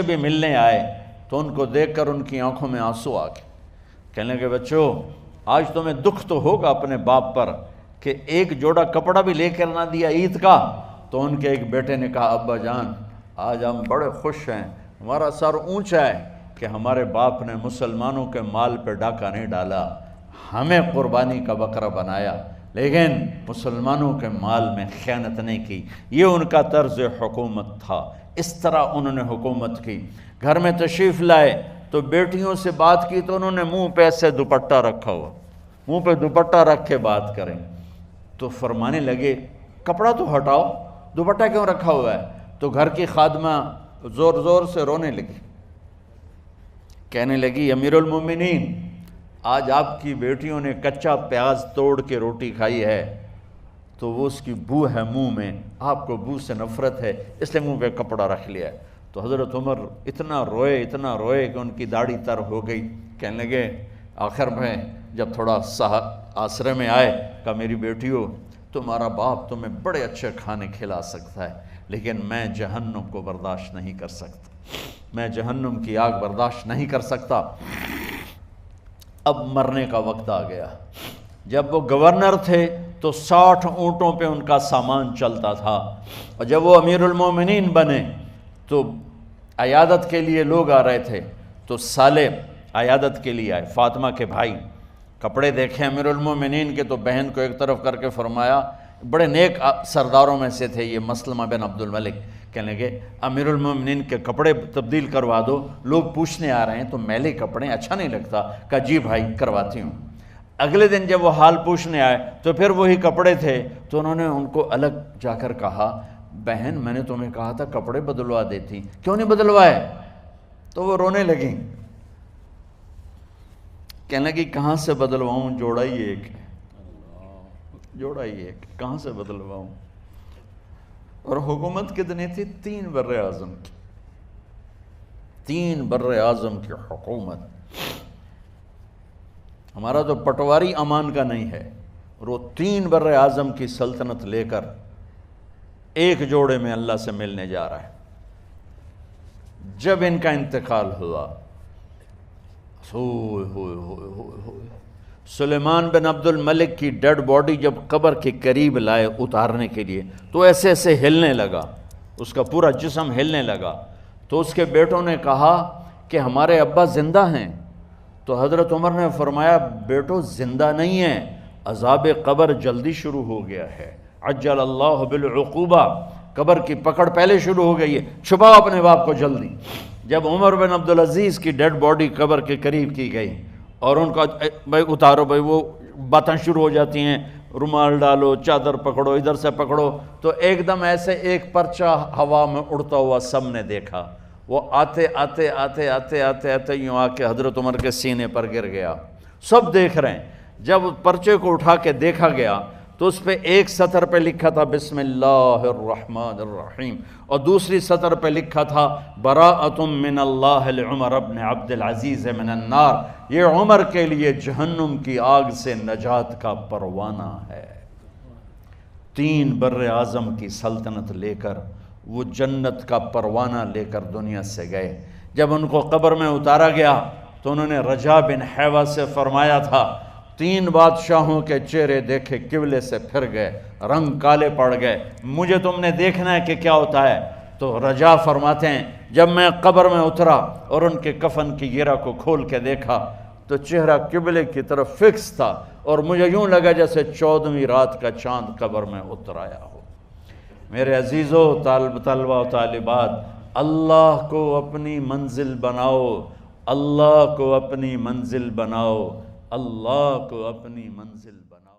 بھی ملنے آئے تو ان کو دیکھ کر ان کی آنکھوں میں آنسو آ گئے. کہنے لگے بچوں آج تمہیں دکھ تو ہوگا اپنے باپ پر کہ ایک جوڑا کپڑا بھی لے کر نہ دیا عید کا. تو ان کے ایک بیٹے نے کہا ابا جان آج ہم بڑے خوش ہیں, ہمارا سر اونچا ہے کہ ہمارے باپ نے مسلمانوں کے مال پہ ڈاکہ نہیں ڈالا, ہمیں قربانی کا بکرا بنایا لیکن مسلمانوں کے مال میں خیانت نہیں کی. یہ ان کا طرز حکومت تھا, اس طرح انہوں نے حکومت کی. گھر میں تشریف لائے تو بیٹیوں سے بات کی تو انہوں نے منہ پہ ایسے دوپٹہ رکھا ہوا, منہ پہ دوپٹہ رکھ کے بات کریں. تو فرمانے لگے کپڑا تو ہٹاؤ, دوپٹہ کیوں رکھا ہوا ہے؟ تو گھر کی خادمہ زور زور سے رونے لگی, کہنے لگی امیر المومنین آج آپ کی بیٹیوں نے کچا پیاز توڑ کے روٹی کھائی ہے تو وہ اس کی بو ہے منہ میں, آپ کو بو سے نفرت ہے اس لیے منہ پہ کپڑا رکھ لیا ہے. تو حضرت عمر اتنا روئے کہ ان کی داڑھی تر ہو گئی. کہنے لگے آخر میں جب تھوڑا آسرے میں آئے کہا میری بیٹیوں تمہارا باپ تمہیں بڑے اچھے کھانے کھلا سکتا ہے لیکن میں جہنم کو برداشت نہیں کر سکتا, میں جہنم کی آگ برداشت نہیں کر سکتا. اب مرنے کا وقت آ گیا. جب وہ گورنر تھے تو 60 اونٹوں پہ ان کا سامان چلتا تھا, اور جب وہ امیر المومنین بنے تو عیادت کے لیے لوگ آ رہے تھے. تو سالے عیادت کے لیے آئے, فاطمہ کے بھائی, کپڑے دیکھے امیر المومنین کے تو بہن کو ایک طرف کر کے فرمایا, بڑے نیک سرداروں میں سے تھے یہ مسلمہ بن عبد الملک. کہنے لگے امیر المومنین کے کپڑے تبدیل کروا دو, لوگ پوچھنے آ رہے ہیں تو میلے کپڑے اچھا نہیں لگتا. کہا جی بھائی کرواتی ہوں. اگلے دن جب وہ حال پوچھنے آئے تو پھر وہی کپڑے تھے, تو انہوں نے ان کو الگ جا کر کہا بہن میں نے تمہیں کہا تھا کپڑے بدلوا دیتی, کیوں نہیں بدلوائے؟ تو وہ رونے لگیں. کہنے لگی کہاں سے بدلواؤں, جوڑا ہی ایک ہے, جوڑا ہی ایک, کہاں سے بدلواؤں. اور حکومت کتنی تھی؟ 3 بر اعظم کی, 3 بر اعظم کی حکومت. ہمارا تو پٹواری امان کا نہیں ہے, اور وہ 3 بر اعظم کی سلطنت لے کر ایک جوڑے میں اللہ سے ملنے جا رہا ہے. جب ان کا انتقال ہوا سلیمان بن عبد الملک کی ڈیڈ باڈی جب قبر کے قریب لائے اتارنے کے لیے تو ایسے ایسے ہلنے لگا, اس کا پورا جسم ہلنے لگا. تو اس کے بیٹوں نے کہا کہ ہمارے ابا زندہ ہیں. تو حضرت عمر نے فرمایا بیٹو زندہ نہیں ہیں, عذاب قبر جلدی شروع ہو گیا ہے, عجل اللہ بالعقوبہ, قبر کی پکڑ پہلے شروع ہو گئی ہے, چھپاؤ اپنے باپ کو جلدی. جب عمر بن عبدالعزیز کی ڈیڈ باڈی قبر کے قریب کی گئی اور ان کا بھائی اتارو, بھائی وہ باتیں شروع ہو جاتی ہیں, رومال ڈالو, چادر پکڑو, ادھر سے پکڑو, تو ایک دم ایسے ایک پرچہ ہوا میں اڑتا ہوا سب نے دیکھا. وہ آتے آتے آتے آتے آتے آتے یوں آ کے حضرت عمر کے سینے پر گر گیا. سب دیکھ رہے ہیں. جب پرچے کو اٹھا کے دیکھا گیا تو اس پہ ایک سطر پہ لکھا تھا بسم اللہ الرحمن الرحیم, اور دوسری سطر پہ لکھا تھا براءۃ من اللہ لعمر بن عبد العزیز من النار, یہ عمر کے لیے جہنم کی آگ سے نجات کا پروانہ ہے. 3 بر اعظم کی سلطنت لے کر وہ جنت کا پروانہ لے کر دنیا سے گئے. جب ان کو قبر میں اتارا گیا تو انہوں نے رجا بن حیوہ سے فرمایا تھا 3 بادشاہوں کے چہرے دیکھے قبلے سے پھر گئے, رنگ کالے پڑ گئے, مجھے تم نے دیکھنا ہے کہ کیا ہوتا ہے. تو رجا فرماتے ہیں جب میں قبر میں اترا اور ان کے کفن کی گرہ کو کھول کے دیکھا تو چہرہ قبلے کی طرف فکس تھا, اور مجھے یوں لگا جیسے 14ویں رات کا چاند قبر میں اتر آیا ہو. میرے عزیزو, طلبہ و طالبات, اللہ کو اپنی منزل بناؤ, اللہ کو اپنی منزل بناؤ, اللہ کو اپنی منزل بناؤ.